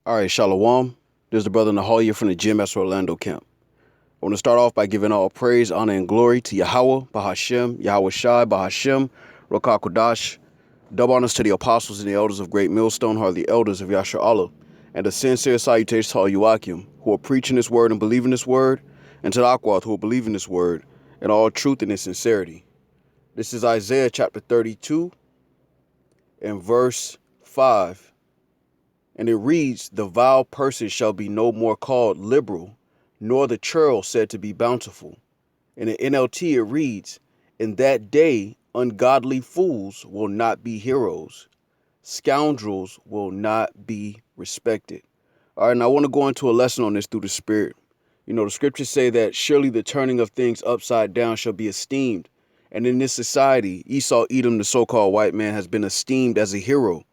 All right, Shalom. This is the brother Nahalia from the GMS Orlando camp. I want to start off by giving all praise, honor, and glory to Yahweh, Bahashem, Yahweh Shai, Bahashem, Rokakodash. Double honors to the apostles and the elders of Great Millstone, who are the elders of Yasha Allah, and a sincere salutation to all Yuakim, who are preaching this word and believing this word, and to the Akwath, who are believing this word, in all truth and in sincerity. This is Isaiah chapter 32 and verse 5. And it reads, "The vile person shall be no more called liberal, nor the churl said to be bountiful." In the NLT it reads, "In that day ungodly fools will not be heroes. Scoundrels will not be respected." All right, and I want to go into a lesson on this through the Spirit. The scriptures say that surely the turning of things upside down shall be esteemed. And in this society, Esau Edom, the so-called white man, has been esteemed as a hero.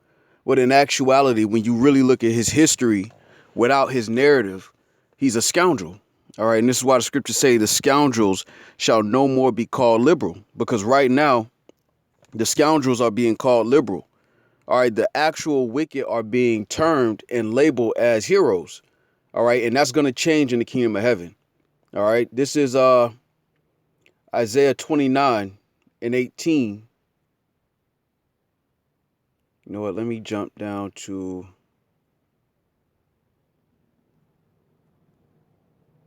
But in actuality, when you really look at his history without his narrative, he's a scoundrel. All right. And this is why the scriptures say the scoundrels shall no more be called liberal, because right now the scoundrels are being called liberal. All right. The actual wicked are being termed and labeled as heroes. All right. And that's going to change in the kingdom of heaven. All right. This is Isaiah 29 and 18. You know what? Let me jump down to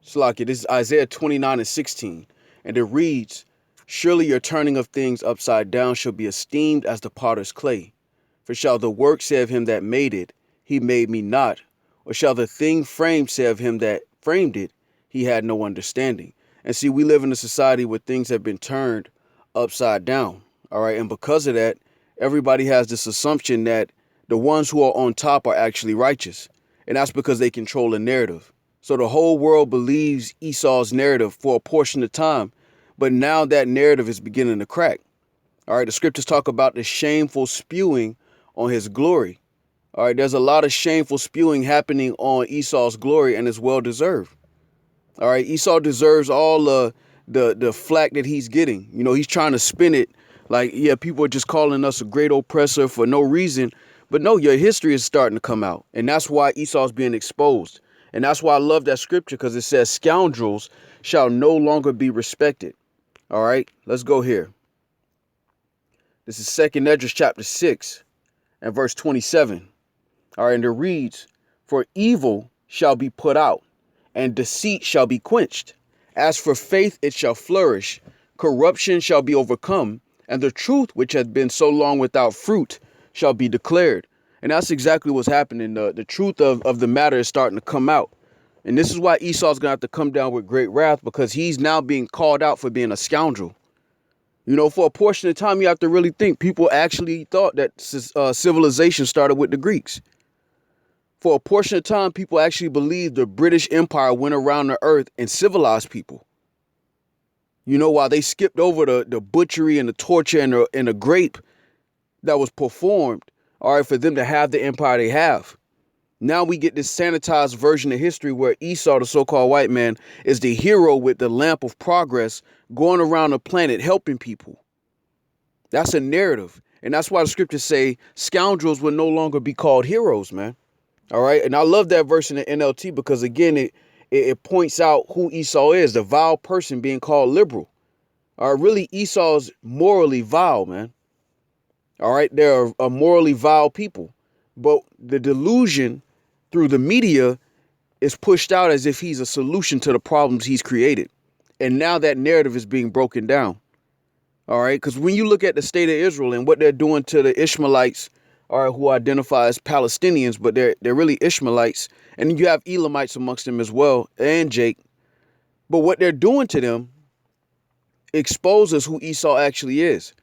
Slakia. This is Isaiah 29 and 16. And it reads, "Surely your turning of things upside down shall be esteemed as the potter's clay. For shall the work say of him that made it, he made me not? Or shall the thing framed say of him that framed it, he had no understanding?" And see, we live in a society where things have been turned upside down. All right. And because of that, everybody has this assumption that the ones who are on top are actually righteous. And that's because they control the narrative. So the whole world believes Esau's narrative for a portion of time. But now that narrative is beginning to crack. All right. The scriptures talk about the shameful spewing on his glory. All right. There's a lot of shameful spewing happening on Esau's glory, and it's well deserved. All right. Esau deserves all the flack that he's getting. He's trying to spin it like, yeah, people are just calling us a great oppressor for no reason. But no, your history is starting to come out. And that's why Esau's being exposed. And that's why I love that scripture, because it says scoundrels shall no longer be respected. All right, let's go here. This is 2nd Esdras chapter 6 and verse 27. All right, and it reads, "For evil shall be put out, and deceit shall be quenched. As for faith, it shall flourish. Corruption shall be overcome, and the truth which has been so long without fruit shall be declared." And that's exactly what's happening. The truth of the matter is starting to come out. And this is why Esau's going to have to come down with great wrath, because he's now being called out for being a scoundrel. For a portion of time, you have to really think people actually thought that civilization started with the Greeks. For a portion of time, people actually believed the British Empire went around the earth and civilized people. While they skipped over the butchery and the torture and the grape that was performed, all right, for them to have the empire they have. Now we get this sanitized version of history where Esau, the so-called white man, is the hero with the lamp of progress going around the planet helping people. That's a narrative. And that's why the scriptures say scoundrels will no longer be called heroes, man. All right. And I love that verse in the NLT because, again, it points out who Esau is, the vile person being called liberal. All right. Really, Esau's morally vile, man. All right. They're a morally vile people. But the delusion through the media is pushed out as if he's a solution to the problems he's created. And now that narrative is being broken down. All right. Because when you look at the state of Israel and what they're doing to the Ishmaelites, all right, who identify as Palestinians, but they're really Ishmaelites. And you have Elamites amongst them as well, and Jake. But what they're doing to them exposes who Esau actually is.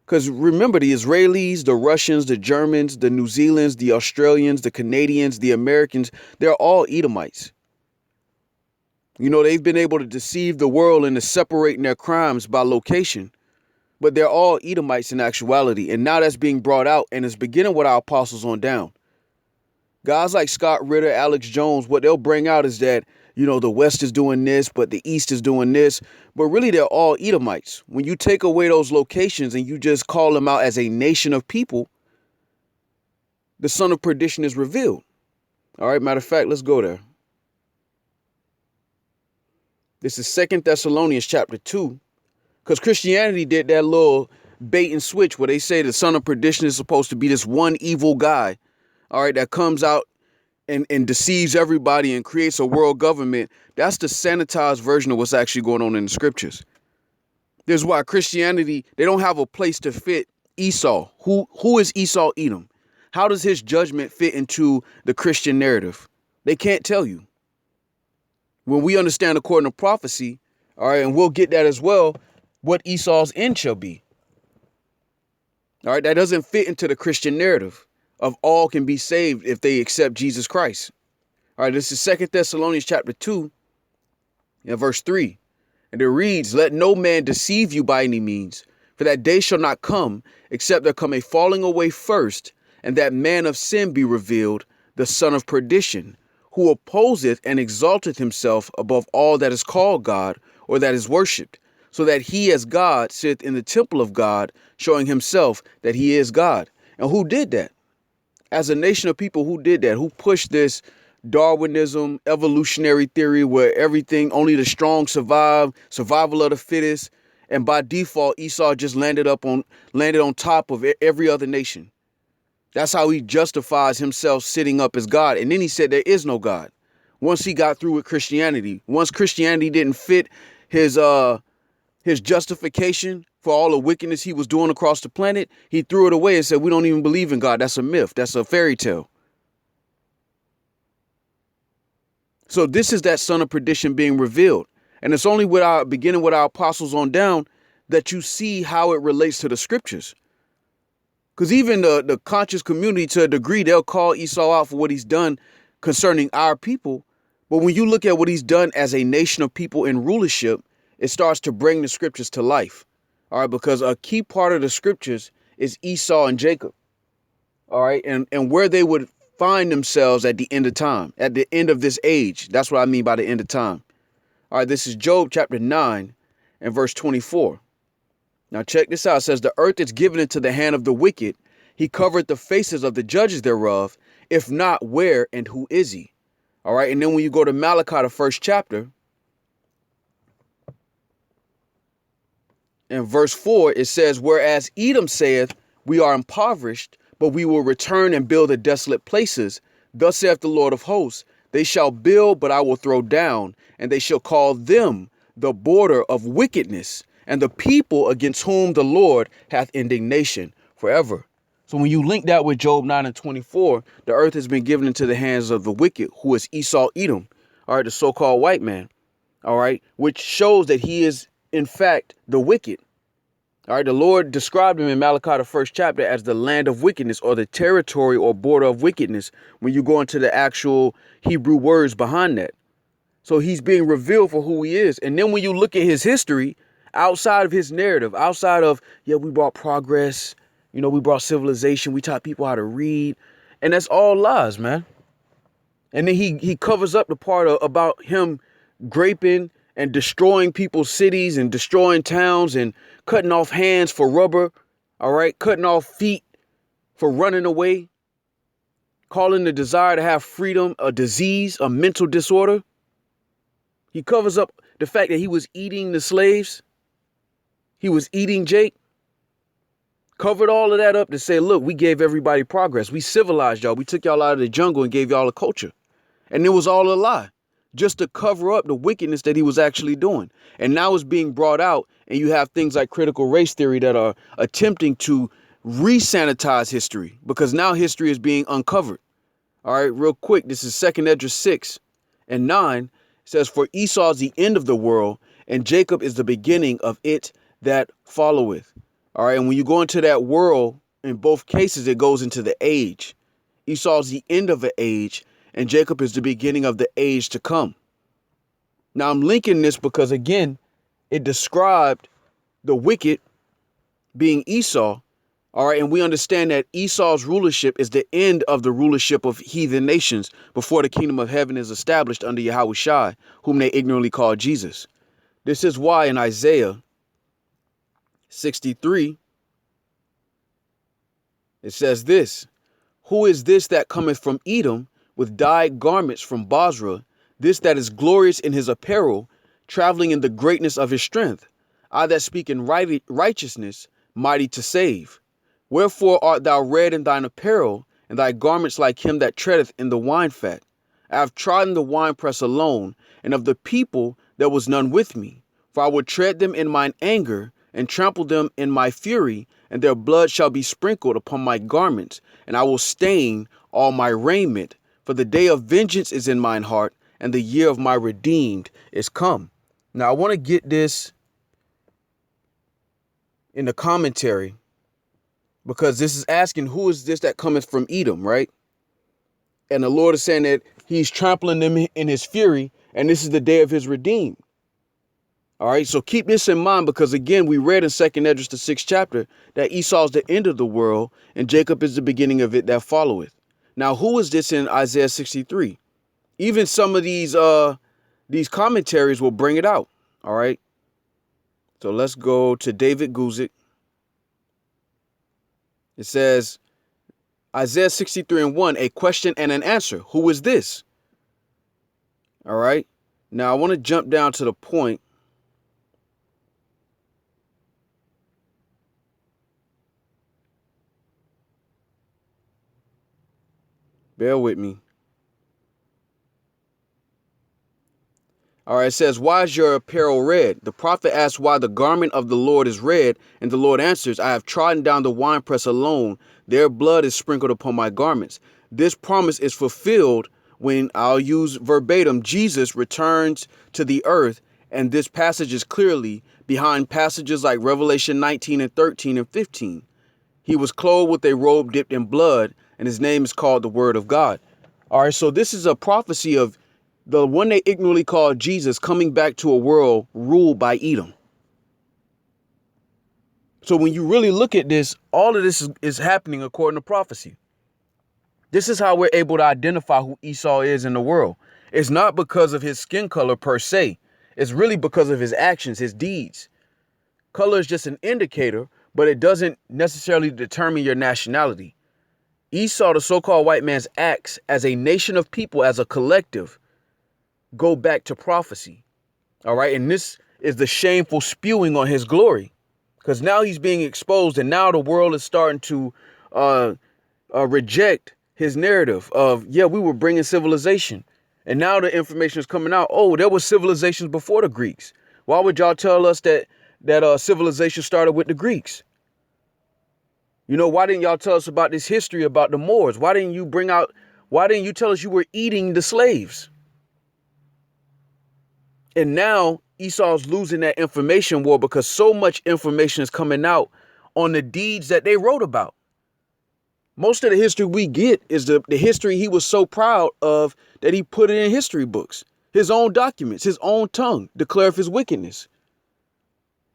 Because remember, the Israelis, the Russians, the Germans, the New Zealanders, the Australians, the Canadians, the Americans, they're all Edomites. They've been able to deceive the world into separating their crimes by location. But they're all Edomites in actuality. And now that's being brought out, and it's beginning with our apostles on down. Guys like Scott Ritter, Alex Jones, what they'll bring out is that, the West is doing this, but the East is doing this. But really, they're all Edomites. When you take away those locations and you just call them out as a nation of people, the son of perdition is revealed. All right, matter of fact, let's go there. This is 2 Thessalonians chapter 2, because Christianity did that little bait and switch where they say the son of perdition is supposed to be this one evil guy, all right, that comes out and deceives everybody and creates a world government. That's the sanitized version of what's actually going on in the scriptures. This is why Christianity, they don't have a place to fit Esau. Who is Esau Edom? How does his judgment fit into the Christian narrative? They can't tell you. When we understand according to prophecy, all right, and we'll get that as well, what Esau's end shall be. All right, that doesn't fit into the Christian narrative of all can be saved if they accept Jesus Christ. All right, this is 2 Thessalonians chapter 2 and verse 3. And it reads, "Let no man deceive you by any means, for that day shall not come, except there come a falling away first, and that man of sin be revealed, the son of perdition, who opposeth and exalteth himself above all that is called God, or that is worshipped, so that he as God sitteth in the temple of God, showing himself that he is God." And who did that? As a nation of people, who did that? Who pushed this Darwinism, evolutionary theory where everything, only the strong survive, survival of the fittest, and by default, Esau just landed on top of every other nation. That's how he justifies himself sitting up as God. And then he said there is no God. Once he got through with Christianity, once Christianity didn't fit his justification for all the wickedness he was doing across the planet, he threw it away and said, we don't even believe in God. That's a myth. That's a fairy tale. So this is that son of perdition being revealed. And it's only beginning with our apostles on down that you see how it relates to the scriptures. Because even the conscious community, to a degree, they'll call Esau out for what he's done concerning our people. But when you look at what he's done as a nation of people in rulership, it starts to bring the scriptures to life. All right, because a key part of the scriptures is Esau and Jacob. All right, and where they would find themselves at the end of time, at the end of this age. That's what I mean by the end of time. All right, this is Job chapter 9 and verse 24. Now check this out. It says, "The earth is given into the hand of the wicked. He covered the faces of the judges thereof. If not, where and who is he?" All right. And then when you go to Malachi, the first chapter, in verse 4, it says, "Whereas Edom saith, we are impoverished, but we will return and build the desolate places. Thus saith the Lord of hosts, they shall build, but I will throw down, and they shall call them the border of wickedness, and the people against whom the Lord hath indignation forever." So when you link that with Job 9 and 24, the earth has been given into the hands of the wicked, who is Esau Edom, all right, the so-called white man, all right, which shows that he is, in fact, the wicked. All right, the Lord described him in Malachi, the first chapter, as the land of wickedness, or the territory or border of wickedness, when you go into the actual Hebrew words behind that. So he's being revealed for who he is. And then when you look at his history, outside of his narrative, outside of, yeah, we brought progress, we brought civilization, we taught people how to read, and that's all lies, man. And then he covers up the part about him graping and destroying people's cities and destroying towns and cutting off hands for rubber, all right, cutting off feet for running away, calling the desire to have freedom a disease, a mental disorder. He covers up the fact that he was eating the slaves. He was eating Jake. Covered all of that up to say, look, we gave everybody progress. We civilized y'all. We took y'all out of the jungle and gave y'all a culture. And it was all a lie, just to cover up the wickedness that he was actually doing. And now it's being brought out, and you have things like critical race theory that are attempting to re-sanitize history, because now history is being uncovered. All right, real quick, this is 2 Esdras 6 and 9. It says, "For Esau is the end of the world, and Jacob is the beginning of it that followeth." All right, and when you go into that world, in both cases, it goes into the age. Esau is the end of an age, and Jacob is the beginning of the age to come. Now, I'm linking this because, again, it described the wicked being Esau. All right, and we understand that Esau's rulership is the end of the rulership of heathen nations before the kingdom of heaven is established under Yahweh Shai, whom they ignorantly call Jesus. This is why in Isaiah 63, it says this: "Who is this that cometh from Edom with dyed garments from Basra, this that is glorious in his apparel, traveling in the greatness of his strength. I that speak in righteousness, mighty to save. Wherefore art thou red in thine apparel, and thy garments like him that treadeth in the wine fat? I have trodden the winepress alone, and of the people there was none with me. For I will tread them in mine anger, and trample them in my fury, and their blood shall be sprinkled upon my garments, and I will stain all my raiment. For the day of vengeance is in mine heart, and the year of my redeemed is come. Now I want to get this in the commentary, because this is asking, who is this that cometh from Edom, right? And the Lord is saying that he's trampling them in his fury, and this is the day of his redeemed. All right, so keep this in mind, because again, we read in 2nd Esdras, the 6th chapter, that Esau is the end of the world, and Jacob is the beginning of it that followeth. Now, who is this in Isaiah 63? Even some of these commentaries will bring it out. All right, so let's go to David Guzik. It says, Isaiah 63:1, a question and an answer. Who is this? All right, now I want to jump down to the point. Bear with me. All right, it says, why is your apparel red? The prophet asks why the garment of the Lord is red, and the Lord answers, I have trodden down the winepress alone. Their blood is sprinkled upon my garments. This promise is fulfilled when, I'll use verbatim, Jesus returns to the earth, and this passage is clearly behind passages like Revelation 19 and 13 and 15. He was clothed with a robe dipped in blood, and his name is called the Word of God. All right, so this is a prophecy of the one they ignorantly called Jesus coming back to a world ruled by Edom. So when you really look at this, all of this is happening according to prophecy. This is how we're able to identify who Esau is in the world. It's not because of his skin color per se. It's really because of his actions, his deeds. Color is just an indicator, but it doesn't necessarily determine your nationality. Esau, the so-called white man's acts as a nation of people, as a collective, go back to prophecy. All right. And this is the shameful spewing on his glory, because now he's being exposed, and now the world is starting to reject his narrative of, yeah, we were bringing civilization. And now the information is coming out. Oh, there was civilizations before the Greeks. Why would y'all tell us that civilization started with the Greeks? You know, why didn't y'all tell us about this history about the Moors? Why didn't you tell us you were eating the slaves? And now Esau's losing that information war, because so much information is coming out on the deeds that they wrote about. Most of the history we get is the history he was so proud of that he put it in history books, his own documents, his own tongue declareth his wickedness.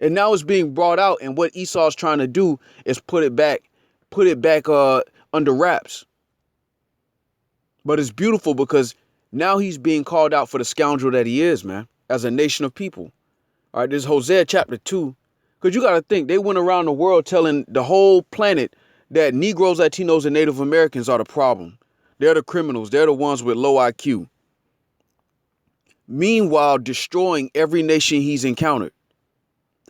And now it's being brought out, and what Esau's trying to do is put it back under wraps. But it's beautiful, because now he's being called out for the scoundrel that he is, man, as a nation of people. All right, this is Hosea chapter 2, because you got to think, they went around the world telling the whole planet that Negroes, Latinos, and Native Americans are the problem. They're the criminals. They're the ones with low IQ. Meanwhile, destroying every nation he's encountered,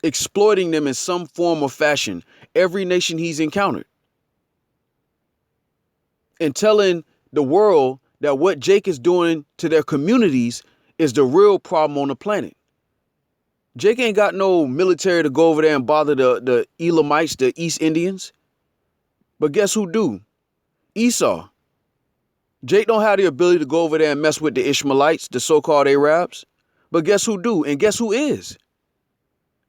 exploiting them in some form or fashion, every nation he's encountered, and telling the world that what Jake is doing to their communities is the real problem on the planet. Jake ain't got no military to go over there and bother the Elamites, the East Indians. But guess who do? Esau. Jake don't have the ability to go over there and mess with the Ishmaelites, the so-called Arabs. But guess who do? And guess who is?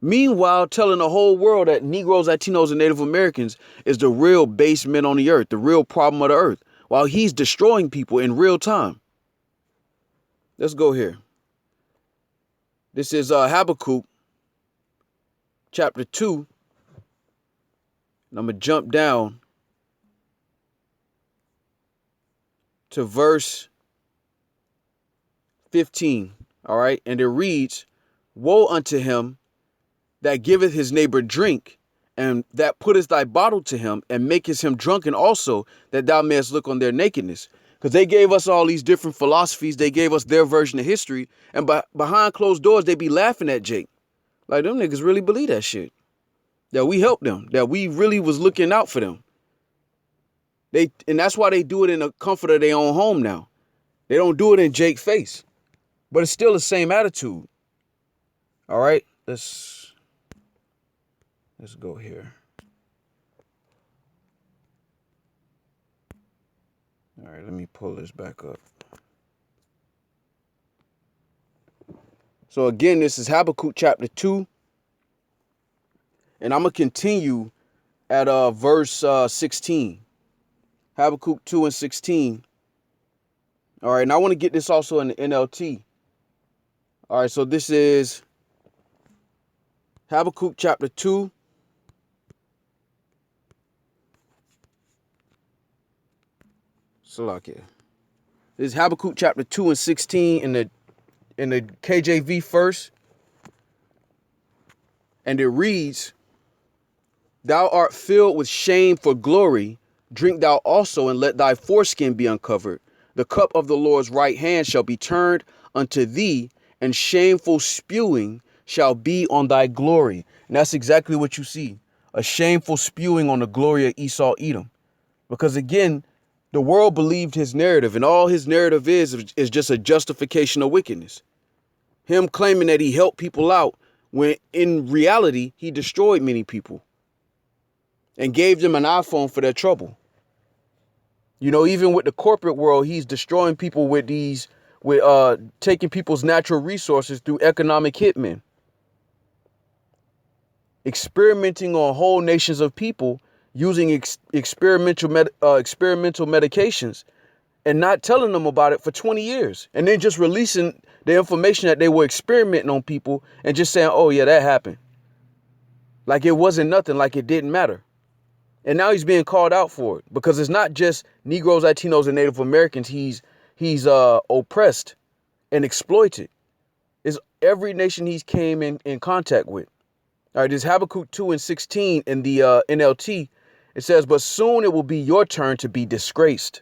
Meanwhile, telling the whole world that Negroes, Latinos, and Native Americans is the real base men on the earth, the real problem of the earth, while he's destroying people in real time. Let's go here. This is Habakkuk chapter 2. And I'm going to jump down to verse 15. All right. And it reads, woe unto him that giveth his neighbor drink, and that putteth thy bottle to him, and maketh him drunken also, that thou mayest look on their nakedness. Because they gave us all these different philosophies. They gave us their version of history. And behind closed doors, they be laughing at Jake. Like, them niggas really believe that shit. That we helped them. That we really was looking out for them. And that's why they do it in the comfort of their own home now. They don't do it in Jake's face. But it's still the same attitude. All right? Let's go here. All right, let me pull this back up. So again, this is Habakkuk chapter 2. And I'm going to continue at verse 16. Habakkuk 2 and 16. All right, and I want to get this also in the NLT. All right, so this is Habakkuk chapter 2. Salakia. This is Habakkuk chapter 2 and 16 in the KJV first. And it reads, "Thou art filled with shame for glory. Drink thou also, and let thy foreskin be uncovered. The cup of the Lord's right hand shall be turned unto thee, and shameful spewing shall be on thy glory." And that's exactly what you see. A shameful spewing on the glory of Esau Edom. Because again, the world believed his narrative, and all his narrative is just a justification of wickedness. Him claiming that he helped people out when in reality, he destroyed many people and gave them an iPhone for their trouble. You know, even with the corporate world, he's destroying people with taking people's natural resources through economic hitmen, experimenting on whole nations of people using experimental medications and not telling them about it for 20 years. And then just releasing the information that they were experimenting on people and just saying, oh, yeah, that happened. Like it wasn't nothing, like it didn't matter. And now he's being called out for it because it's not just Negroes, Latinos, and Native Americans he's oppressed and exploited. It's every nation he's came in contact with. All right, this Habakkuk 2 and 16 in the NLT. It says, "But soon it will be your turn to be disgraced.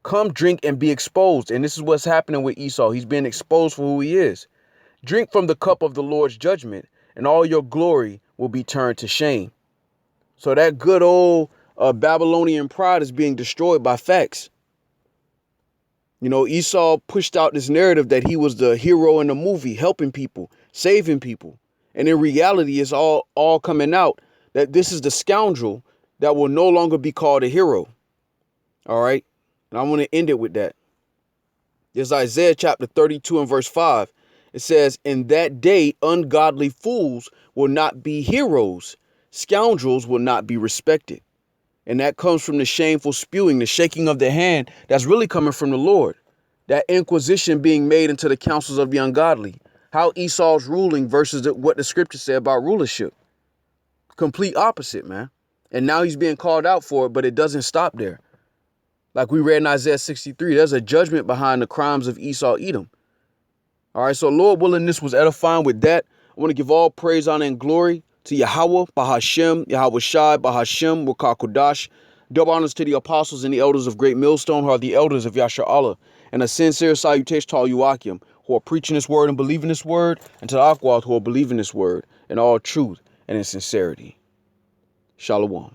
Come drink and be exposed." And this is what's happening with Esau. He's being exposed for who he is. "Drink from the cup of the Lord's judgment, and all your glory will be turned to shame." So that good old Babylonian pride is being destroyed by facts. You know, Esau pushed out this narrative that he was the hero in the movie, helping people, saving people. And in reality, it's all coming out that this is the scoundrel that will no longer be called a hero. All right. And I want to end it with that. There's Isaiah chapter 32 and verse 5. It says, "In that day, ungodly fools will not be heroes. Scoundrels will not be respected." And that comes from the shameful spewing, the shaking of the hand that's really coming from the Lord. That inquisition being made into the councils of the ungodly. How Esau's ruling versus what the scripture said about rulership. Complete opposite, man. And now he's being called out for it, but it doesn't stop there. Like we read in Isaiah 63, there's a judgment behind the crimes of Esau Edom. All right, so Lord willing, this was edifying with that. I want to give all praise, honor, and glory to Yahweh, Bahashem, Yahweh Shai, Bahashem, Wakakodash. Double honors to the apostles and the elders of Great Millstone, who are the elders of Yasha Allah. And a sincere salutation to all you Akim, who are preaching this word and believing this word, and to the Akwad, who are believing this word in all truth and in sincerity. Shalom.